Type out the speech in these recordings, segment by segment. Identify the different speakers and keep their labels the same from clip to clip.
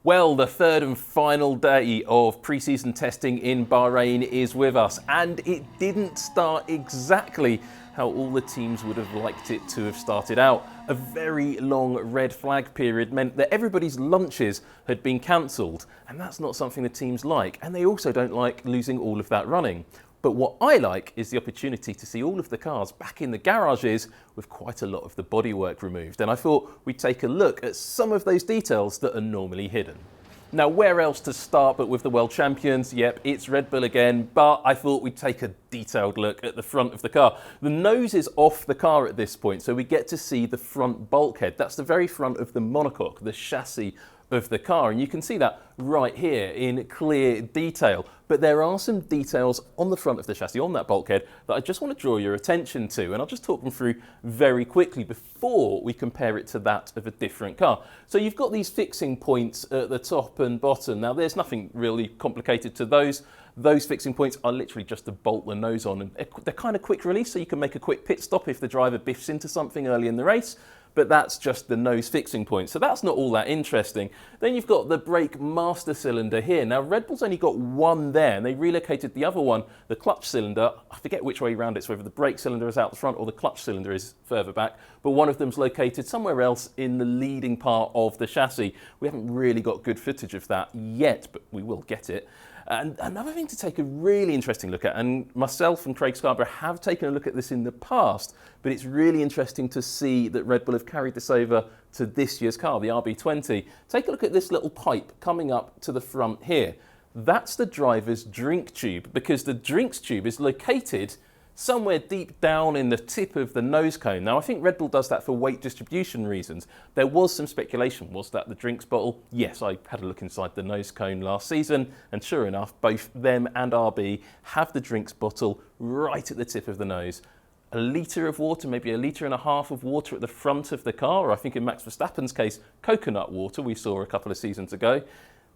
Speaker 1: Well, the third and final day of pre-season testing in Bahrain is with us, and it didn't start exactly how all the teams would have liked it to have started out. A very long red flag period meant that everybody's lunches had been cancelled, and that's not something the teams like, and they also don't like losing all of that running. But what I like is the opportunity to see all of the cars back in the garages with quite a lot of the bodywork removed. And I thought we'd take a look at some of those details that are normally hidden. Now, where else to start but with the world champions? Yep, it's Red Bull again, but I thought we'd take a detailed look at the front of the car. The nose is off the car at this point, so we get to see the front bulkhead. That's the very front of the monocoque, the chassis of the car, and you can see that right here in clear detail. But there are some details on the front of the chassis, on that bulkhead, that I just want to draw your attention to, and I'll just talk them through very quickly before we compare it to that of a different car. So you've got these fixing points at the top and bottom. Now there's nothing really complicated to those. Those fixing points are literally just to bolt the nose on, and they're kind of quick release, so you can make a quick pit stop if the driver biffs into something early in the race. But that's just the nose fixing point, so that's not all that interesting. Then you've got the brake master cylinder here. Now Red Bull's only got one there, and they relocated the other one, the clutch cylinder. I forget which way around it's, whether the brake cylinder is out the front or the clutch cylinder is further back, but one of them's located somewhere else in the leading part of the chassis. We haven't really got good footage of that yet, but we will get it. And another thing to take a really interesting look at, and myself and Craig Scarborough have taken a look at this in the past, but it's really interesting to see that Red Bull have carried this over to this year's car, the RB20. Take a look at this little pipe coming up to the front here. That's the driver's drink tube, because the drinks tube is located somewhere deep down in the tip of the nose cone. Now, I think Red Bull does that for weight distribution reasons. There was some speculation, was that the drinks bottle? Yes, I had a look inside the nose cone last season, and sure enough, both them and RB have the drinks bottle right at the tip of the nose. A litre of water, maybe a litre and a half of water at the front of the car, or I think in Max Verstappen's case, coconut water we saw a couple of seasons ago.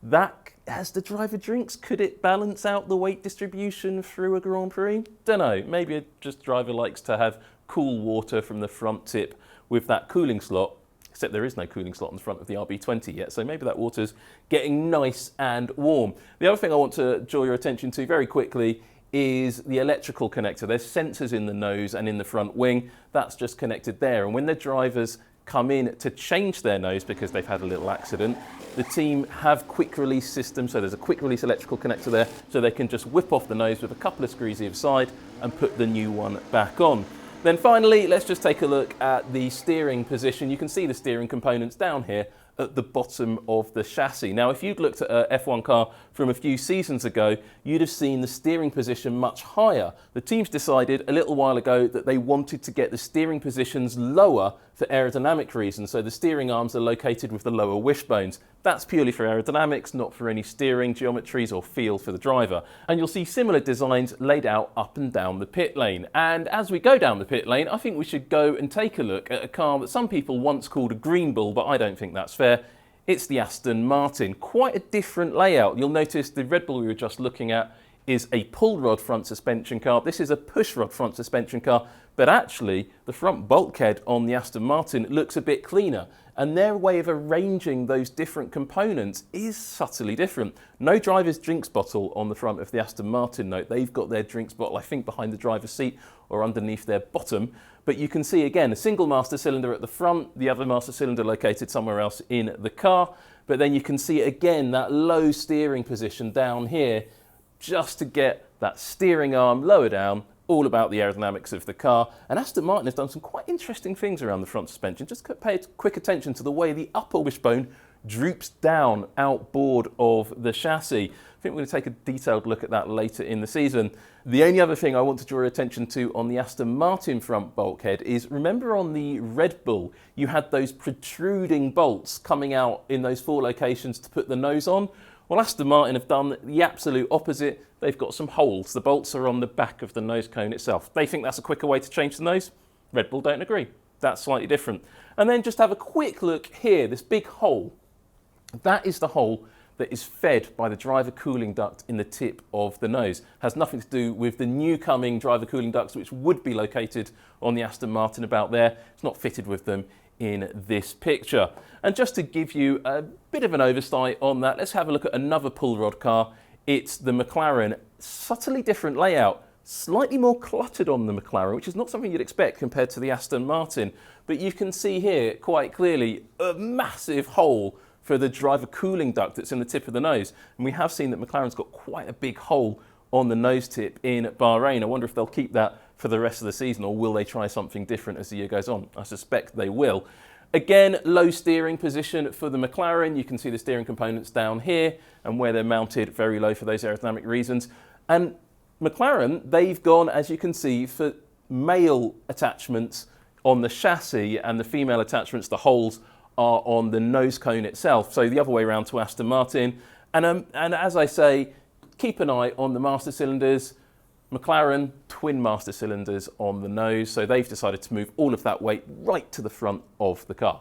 Speaker 1: That, as the driver drinks, could it balance out the weight distribution through a Grand Prix? Don't know, maybe a just driver likes to have cool water from the front tip with that cooling slot, except there is no cooling slot on the front of the RB20 yet, so maybe that water's getting nice and warm. The other thing I want to draw your attention to very quickly is the electrical connector. There's sensors in the nose and in the front wing. That's just connected there, and when the drivers come in to change their nose because they've had a little accident, the team have quick release systems, so there's a quick release electrical connector there, so they can just whip off the nose with a couple of screws either side and put the new one back on. Then finally, let's just take a look at the steering position. You can see the steering components down here at the bottom of the chassis. Now, if you'd looked at a F1 car from a few seasons ago, you'd have seen the steering position much higher. The teams decided a little while ago that they wanted to get the steering positions lower for aerodynamic reasons, so the steering arms are located with the lower wishbones. That's purely for aerodynamics, not for any steering geometries or feel for the driver. And you'll see similar designs laid out up and down the pit lane. And as we go down the pit lane, I think we should go and take a look at a car that some people once called a green bull, but I don't think that's fair. It's the Aston Martin. Quite a different layout. You'll notice the Red Bull we were just looking at is a pull rod front suspension car. This is a push rod front suspension car, but actually the front bulkhead on the Aston Martin looks a bit cleaner, and their way of arranging those different components is subtly different. No driver's drinks bottle on the front of the Aston Martin note. They've got their drinks bottle, I think, behind the driver's seat or underneath their bottom. But you can see again a single master cylinder at the front, the other master cylinder located somewhere else in the car. But then you can see again that low steering position down here, just to get that steering arm lower down, all about the aerodynamics of the car. And Aston Martin has done some quite interesting things around the front suspension. Just pay quick attention to the way the upper wishbone droops down outboard of the chassis. I think we're going to take a detailed look at that later in the season. The only other thing I want to draw your attention to on the Aston Martin front bulkhead is, remember on the Red Bull, you had those protruding bolts coming out in those 4 locations to put the nose on? Well, Aston Martin have done the absolute opposite. They've got some holes. The bolts are on the back of the nose cone itself. They think that's a quicker way to change the nose. Red Bull don't agree. That's slightly different. And then just have a quick look here, this big hole. That is the hole that is fed by the driver cooling duct in the tip of the nose. Has nothing to do with the new coming driver cooling ducts, which would be located on the Aston Martin about there. It's not fitted with them. in this picture. And just to give you a bit of an oversight on that, let's have a look at another pull rod car. It's the McLaren, subtly different layout, slightly more cluttered on the McLaren, which is not something you'd expect compared to the Aston Martin. But you can see here quite clearly a massive hole for the driver cooling duct that's in the tip of the nose. And we have seen that McLaren's got quite a big hole on the nose tip in Bahrain. I wonder if they'll keep that for the rest of the season, or will they try something different as the year goes on? I suspect they will. Again, low steering position for the McLaren. You can see the steering components down here and where they're mounted very low for those aerodynamic reasons. And McLaren, they've gone, as you can see, for male attachments on the chassis, and the female attachments, the holes, are on the nose cone itself. So the other way around to Aston Martin. And as I say, keep an eye on the master cylinders. McLaren, twin master cylinders on the nose. So they've decided to move all of that weight right to the front of the car.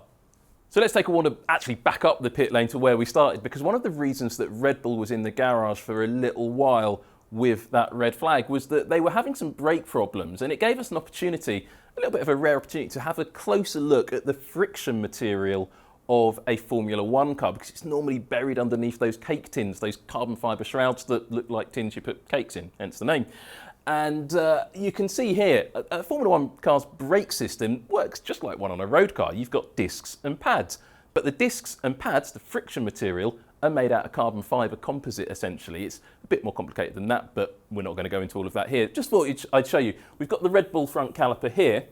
Speaker 1: So let's take a wander actually back up the pit lane to where we started, because one of the reasons that Red Bull was in the garage for a little while with that red flag was that they were having some brake problems, and it gave us an opportunity, a little bit of a rare opportunity, to have a closer look at the friction material of a Formula One car, because it's normally buried underneath those cake tins, those carbon fibre shrouds that look like tins you put cakes in, hence the name. And you can see here, a Formula One car's brake system works just like one on a road car. You've got discs and pads, but the discs and pads, the friction material, are made out of carbon fibre composite, essentially. It's a bit more complicated than that, but we're not going to go into all of that here. Just thought I'd show you. We've got the Red Bull front caliper here.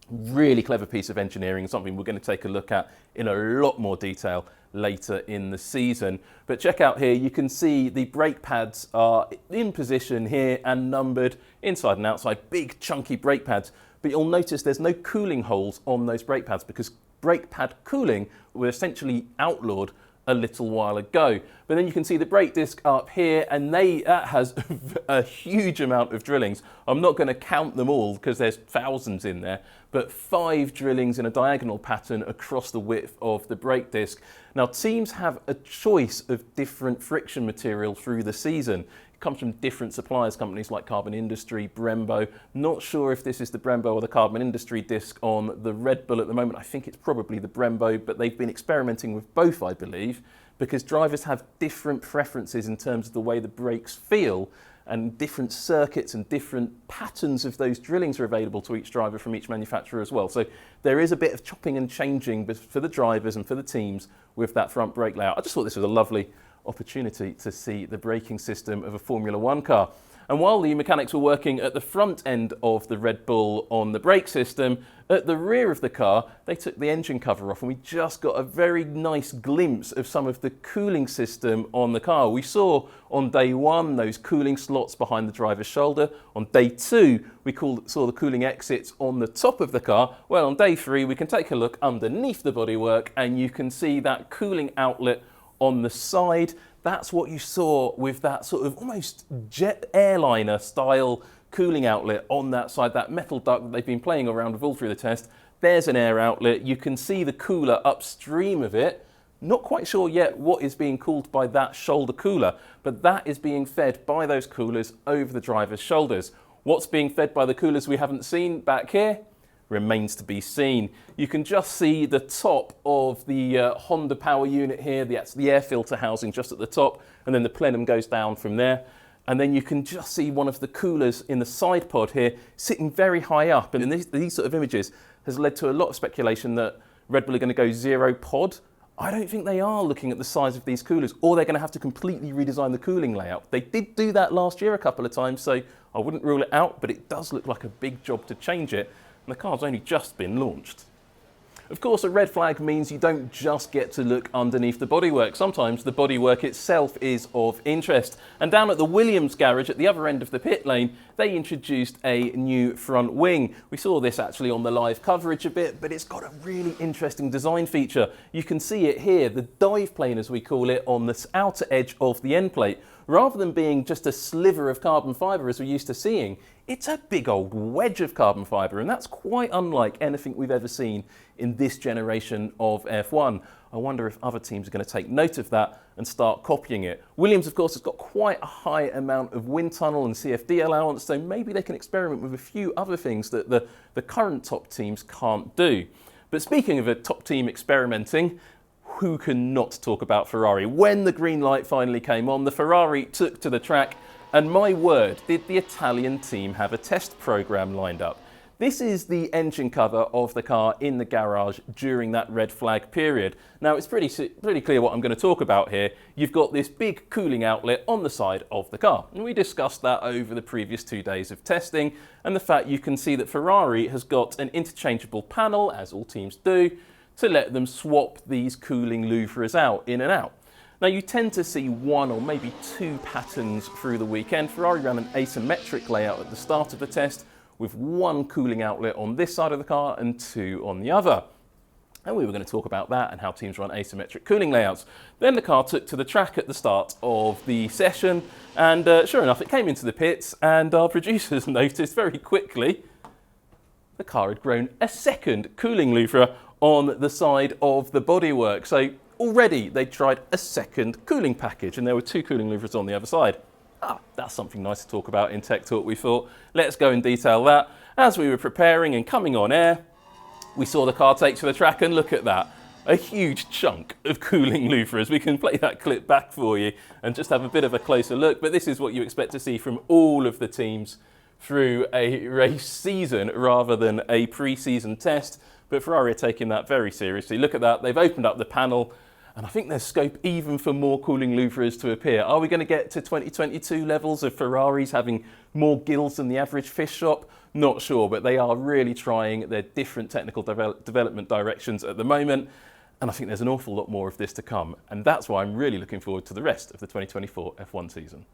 Speaker 1: Really clever piece of engineering, something we're going to take a look at in a lot more detail later in the season. But check out here, you can see the brake pads are in position here and numbered inside and outside, big chunky brake pads. But you'll notice there's no cooling holes on those brake pads, because brake pad cooling were essentially outlawed a little while ago. But then you can see the brake disc up here, and that has a huge amount of drillings. I'm not going to count them all because there's thousands in there, but 5 drillings in a diagonal pattern across the width of the brake disc. Now, teams have a choice of different friction material through the season. It comes from different suppliers, companies like Carbon Industry, Brembo. Not sure if this is the Brembo or the Carbon Industry disc on the Red Bull at the moment. I think it's probably the Brembo, but they've been experimenting with both, I believe, because drivers have different preferences in terms of the way the brakes feel, and different circuits and different patterns of those drillings are available to each driver from each manufacturer as well. So there is a bit of chopping and changing for the drivers and for the teams with that front brake layout. I just thought this was a lovely opportunity to see the braking system of a Formula One car. And while the mechanics were working at the front end of the Red Bull on the brake system, at the rear of the car, they took the engine cover off, and we just got a very nice glimpse of some of the cooling system on the car. We saw on day 1 those cooling slots behind the driver's shoulder. On day 2, we saw the cooling exits on the top of the car. Well, on day 3, we can take a look underneath the bodywork, and you can see that cooling outlet on the side. That's what you saw with that sort of almost jet airliner style cooling outlet on that side, that metal duct that they've been playing around with all through the test. There's an air outlet. You can see the cooler upstream of it. Not quite sure yet what is being cooled by that shoulder cooler, but that is being fed by those coolers over the driver's shoulders. What's being fed by the coolers we haven't seen back here remains to be seen. You can just see the top of the Honda power unit here, that's the air filter housing just at the top, and then the plenum goes down from there. And then you can just see one of the coolers in the side pod here sitting very high up. And these sort of images has led to a lot of speculation that Red Bull are going to go zero pod. I don't think they are, looking at the size of these coolers, or they're going to have to completely redesign the cooling layout. They did do that last year a couple of times, so I wouldn't rule it out, but it does look like a big job to change it. And the car's only just been launched. Of course, a red flag means you don't just get to look underneath the bodywork. Sometimes the bodywork itself is of interest. And down at the Williams garage at the other end of the pit lane, they introduced a new front wing. We saw this actually on the live coverage a bit, but it's got a really interesting design feature. You can see it here, the dive plane as we call it, on this outer edge of the end plate. Rather than being just a sliver of carbon fibre as we're used to seeing, it's a big old wedge of carbon fibre, and that's quite unlike anything we've ever seen in this generation of F1. I wonder if other teams are going to take note of that and start copying it. Williams, of course, has got quite a high amount of wind tunnel and CFD allowance, so maybe they can experiment with a few other things that the current top teams can't do. But speaking of a top team experimenting, who can not talk about Ferrari? When the green light finally came on, the Ferrari took to the track, and my word, did the Italian team have a test program lined up. This is the engine cover of the car in the garage during that red flag period. Now it's pretty clear what I'm going to talk about here. You've got this big cooling outlet on the side of the car. And we discussed that over the previous 2 days of testing, and the fact you can see that Ferrari has got an interchangeable panel, as all teams do, to let them swap these cooling louvres out, in and out. Now you tend to see 1 or maybe 2 patterns through the weekend. Ferrari ran an asymmetric layout at the start of the test, with 1 cooling outlet on this side of the car and 2 on the other. And we were going to talk about that and how teams run asymmetric cooling layouts. Then the car took to the track at the start of the session, and sure enough, it came into the pits, and our producers noticed very quickly the car had grown a second cooling louvre on the side of the bodywork. So already they tried a second cooling package, and there were 2 cooling louvres on the other side. That's something nice to talk about in Tech Talk, we thought. Let's go and detail that. As we were preparing and coming on air, we saw the car take to the track, and look at that. A huge chunk of cooling louvres. We can play that clip back for you and just have a bit of a closer look. But this is what you expect to see from all of the teams through a race season rather than a pre-season test. But Ferrari are taking that very seriously. Look at that. They've opened up the panel. And I think there's scope even for more cooling louvres to appear. Are we going to get to 2022 levels of Ferraris having more gills than the average fish shop? Not sure, but they are really trying their different technical development directions at the moment. And I think there's an awful lot more of this to come. And that's why I'm really looking forward to the rest of the 2024 F1 season.